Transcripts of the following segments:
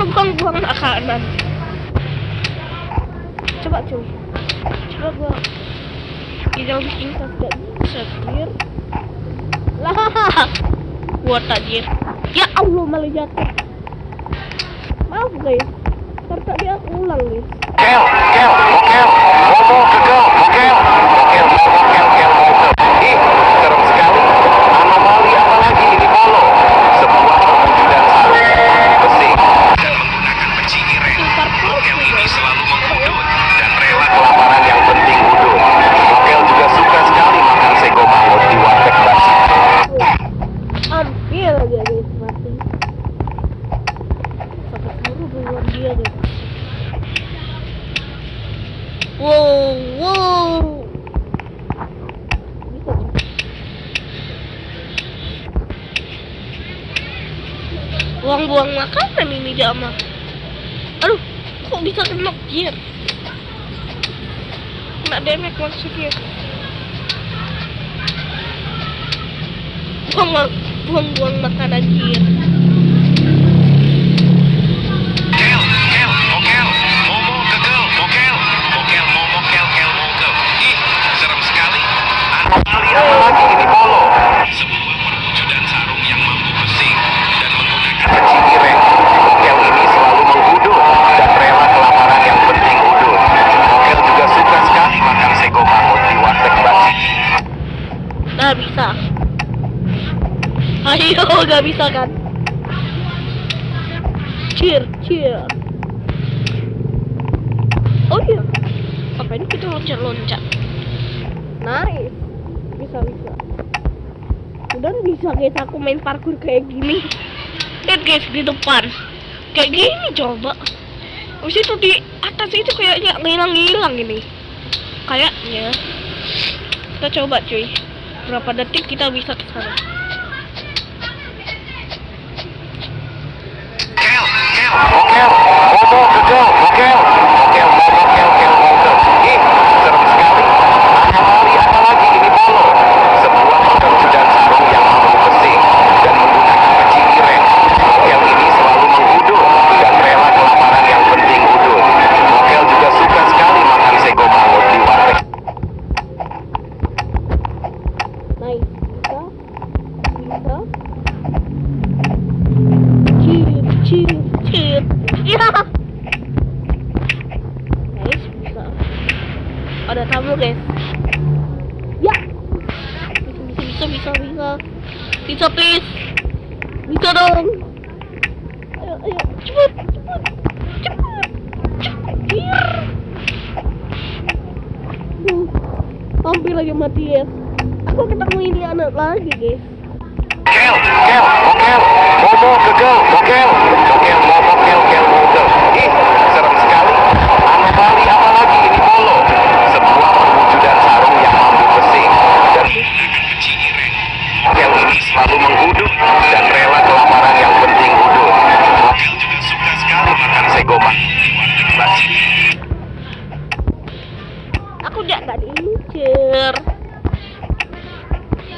buang makanan. Coba cuy. Coba gua tidak bikin gak bisa clear. Lah, gua tajir. Ya Allah, malah jatuh. Maaf guys. Karena dia ulang guys. Kel, ngomong ke kel, ih, serem sekali. Anomali apa lagi ini polo? Sebuah perwujudan sarung besi dan menggunakan peci ireng. Mokel ini selalu mengudut dan rela kelaparan yang penting udut. Mokel juga suka sekali makan sego mangut di warteg basi. Hampir aja guys mati. Sampai buru buruan dia guys. Wow. Bisa tuh. Buang-buang makanan ini Jama. Aduh, kok bisa kena gear? Kena damage maksudnya. Buang-buang makanan gear. Apa lagi ini polo? Sebuah perwujudan sarung yang mampu pesing dan menggunakan peci ireng. Mokel ini selalu mengudut dan rela kelaparan yang penting udut. Mokel juga suka sekali makan sego mangut di warteg basi. Nah bisa. Ayo, gak bisa kan? Cheer. Oh iya. Apa ini kita loncat-loncat? Nice. Bisa. Udah bisa guys aku main parkour kayak gini. Lihat guys di depan. Kayak gini coba. Habis itu di atas itu kayaknya ngilang ini. Kayaknya. Kita coba cuy. Berapa detik kita bisa ke sana? Mokel, ngomong ke kel, mokel. Ih, serem sekali. Anomali apa lagi ini polo? Sebuah perwujudan sarung yang mampu pesing dan menggunakan peci ireng. Mokel ini selalu mengudut dan rela kelaparan yang penting udut. Mokel juga suka sekali makan sego mangut di warteg. Nice. Bisa. Cheer. Ya. Guys, bisa. Ada tamu guys. Ya. Bisa. Bisa please. Bisa dong. Ayo. Cepet. Cheer. Hampir lagi mati ya. Aku ketemu ini anak lagi guys. Kel, mokel. Ngomong ke kel, mokel. Ih, serem sekali. Anomali apa lagi ini polo? Sebuah perwujudan sarung yang mampu pesing dan menggunakan peci ireng. Mokel ini selalu mengudut dan rela kelaparan yang penting udut. Mokel juga suka sekali makan sego mangut di warteg basi. Aku gak diincer.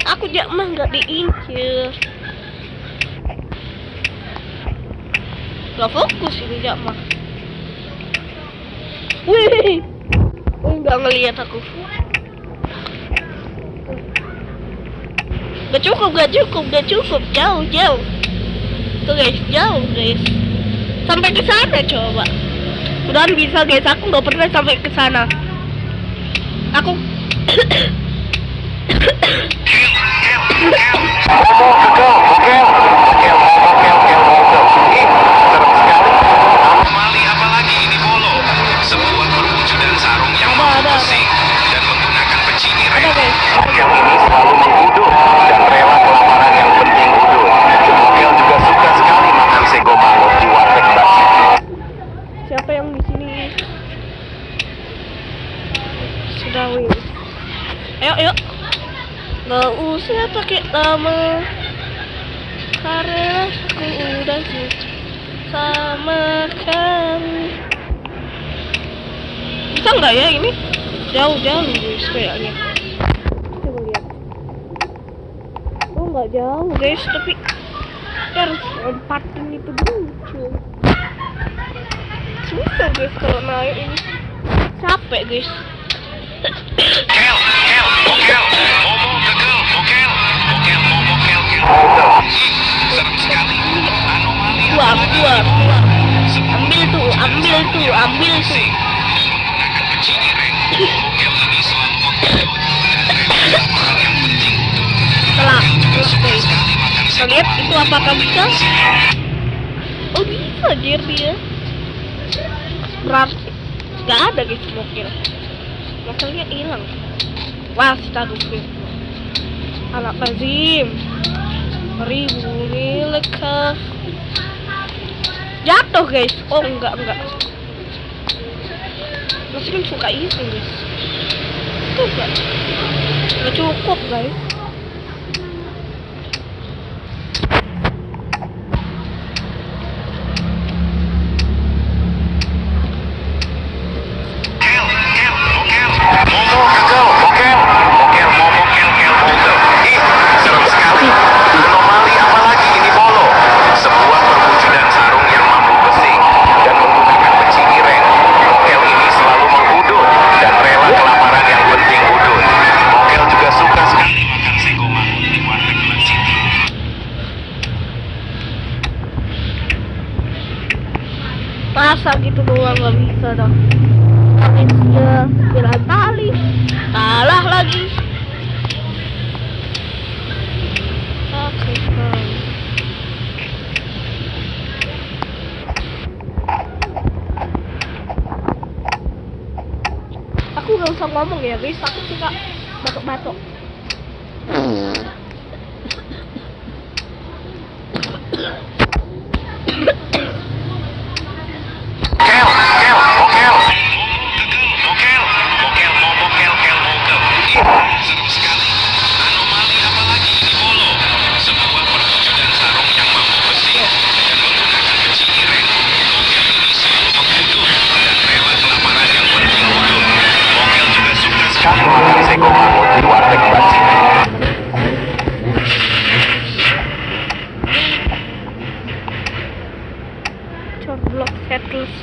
Aku mah gak diincer. Gak fokus ini mah. Wih, gak ngelihat aku. Gak cukup. Jauh. Tuh guys, jauh guys. Sampai ke sana coba. Mudahan bisa guys. Aku gak pernah sampai ke sana. Aku Ngomong ke kel, mokel. Ih, serem sekali. Anomali apa lagi ini polo? Sebuah perwujudan sarung yang mampu pesing dan menggunakan peci ireng. Mokel ini selalu mengudut dan rela kelaparan yang penting udut. Mokel juga suka sekali makan sego mangut di warteg basi. siapa yang di sini? Sudah win. Ayo. Gak usah pakai lama, karena aku udah sama kamu. Bisa nggak ya ini? Jauh guys kayaknya. Coba lihat. Oh nggak jauh guys, tapi harus lompatin itu dulu cuy. susah guys kalau naik ini. Capek guys. Kel, mokel, momo, kegel, mokel, momo, kel. Serem sekali. Anomali Keluar. Sebuah Ambil tuh. pusing. Menggunakan peci ireng. Mokel ini selalu mengudut dan rela hal yang penting. Telah. Suka sekali makan Kita lihat itu apakah bisa? Oh bisa dia. Berarti nggak ada guys mokelnya hilang. Wah status guys. Anak lazim. Ribu lekas. Jatuh guys. Oh enggak. Masih kan suka isi guys. Itu nggak cukup guys. Masa gitu doang gak bisa dong. Dia bilang tali, kalah lagi. Oke, aku gak usah ngomong ya guys, aku suka batuk-batuk. Seru sekali. Anomali apalagi ini polo. Sebuah perwujudan sarung yang mampu besi dan menggunakan peci ireng. Mokel ini selalu mengudut dan rela kelaparan yang penting udut. Mokel juga suka sekali makan sego mangut di warteg bacin. Coblok headless.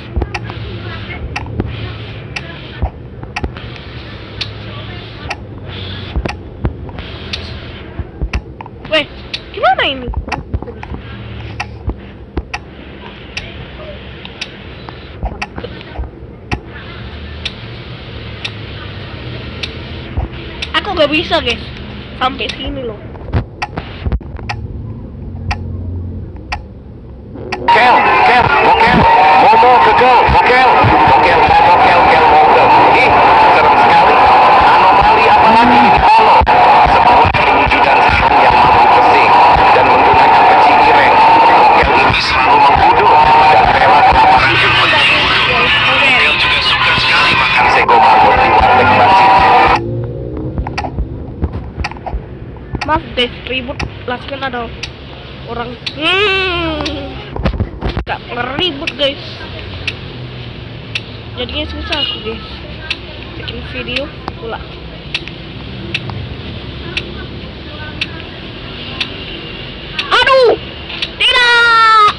Weh, gimana ini? Aku gak bisa guys, sampai sini loh. Kel, mokel, momo, kegel, mokel, momo, kel, mokel. Ih, serem sekali. Anomali apalagi ini polo. Sebuah perwujudan sarung yang mampu besi dan menggunakan peci ireng. Mokel ini selalu mengudut dan rela kelaparan yang penting udut. Mokel juga suka sekali makan sego mangut di warteg bacin. Maaf guys, ribut. Last kan ada orang gak ngeribut guys. Jadinya susah aku guys bikin video pula. Aduh, tidak.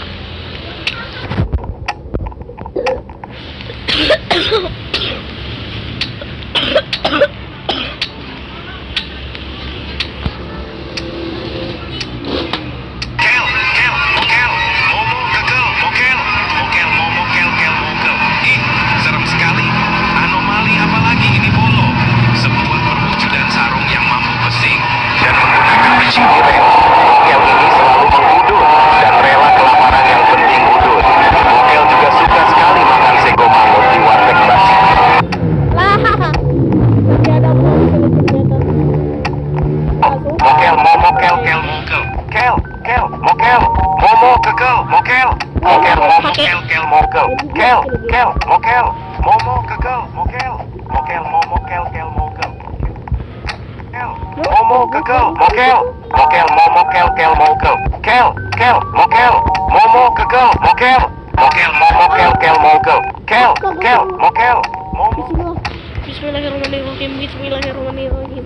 Bismillahirrahmanirrahim.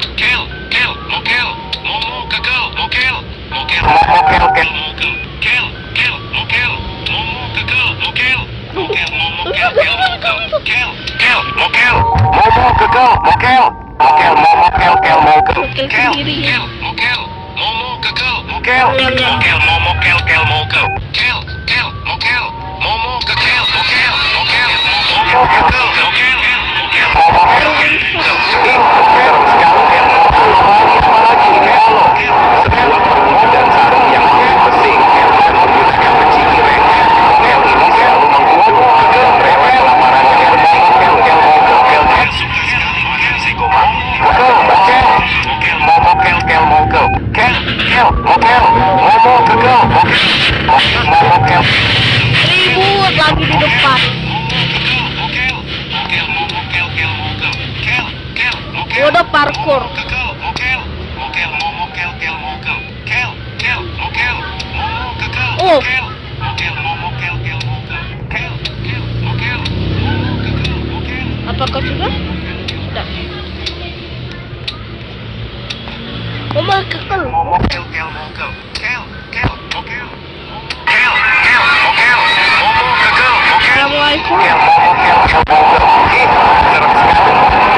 Kel, kel, mokel, momo, kekel, mokel, mokel, mokel, kel, mokel, kel, kel, mokel, momo, kekel, mokel, mokel, momo, kel, kel, mokel, kel, kel, mokel, momo, kekel, mokel, mokel, momo, kel, kel, mokel, Mokel kel, sendiri. kel, mokel, momo, kekel, mokel, mokel, momo, kel, kel, mokel, kel, kel, mokel, momo, kekel, mokel, mokel, momo, kekel, mokel, mokel, momo, kel, kel, serem sekali ya. Anomali apalagi ini Polo? Sebuah perwujudan sarung yang mampu pesing dan menggunakan peci ireng. Mokel ini selalu mengkudu dan rela kelaparan yang penting. Kel, kel, mokel, kel, kel, suka sekali makan segoma. Mokel, mokel, mokel, momo, kel, kel, mokel, kel, kel, mokel, momo, kekel, mokel, momo, kel. Ribut lagi di depan. Udah parkour. Oh. Apakah sudah? Sudah. Mama kekel. Assalamualaikum.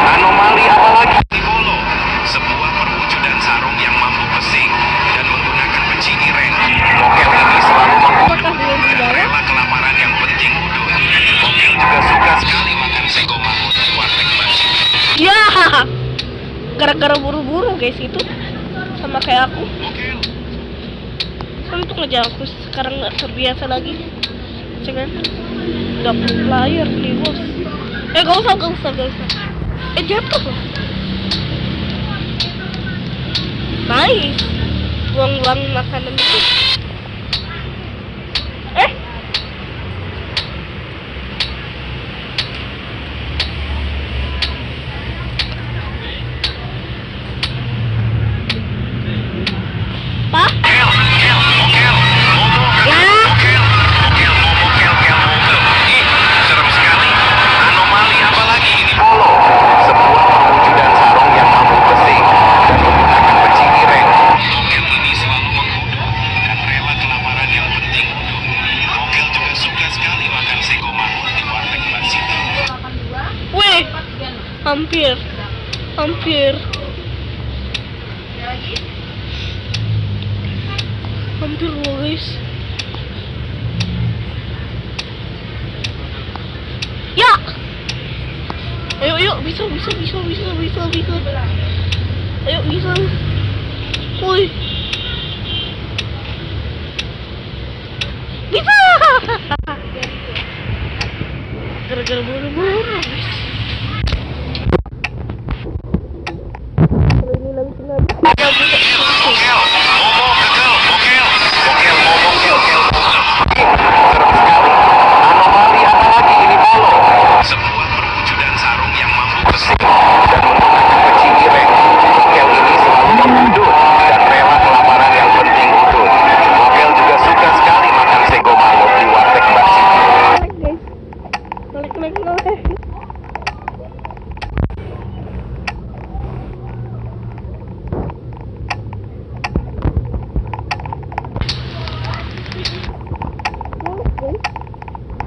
Anomali apalagi di Polo? Sebuah perwujudan sarung yang mampu pesing dan menggunakan peci ireng. Mokel ini selalu mengkudu dan rela kelaparan yang penting udut. Mokel juga suka sekali makan sego mangut di warteg Basi. Ya. Gara-gara buru-buru guys itu sama kayak aku. Untuk aja aku sekarang nggak terbiasa lagi. Jangan dapet player nih bos. Gak usah. Jatuh loh. Nice. Buang-buang makanan itu. Pak? Serem sekali. Anomali apalagi ini Polo? Sebuah perwujudan sarung yang mampu pesing dan menggunakan peci ireng. Mokel ini selalu mengkudu dan rela kelaparan yang penting udut. Mokel juga suka sekali makan sego mangut di warteg Basi. Wih, hampir loh guys. Ya, ayo bisa. Ayo bisa. Woi, bisa. Gara-gara buru-buru guys. Kalau ini lagi senang. Mokel, momo, kekel, mokel, mokel, momo, kel, kel, mokel. Serem sekali. Anomali apalagi ini Polo? Sebuah perwujudan sarung yang mampu pesing dan menggunakan peci ireng. Mokel ini selalu mengkudu dan rela kelaparan yang penting udut. Mokel juga suka sekali makan sego mangut di warteg Basi. Nolek.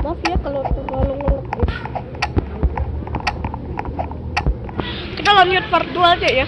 Maaf ya kalau terlalu ngelek guys. Kita lanjut part 2 aja ya.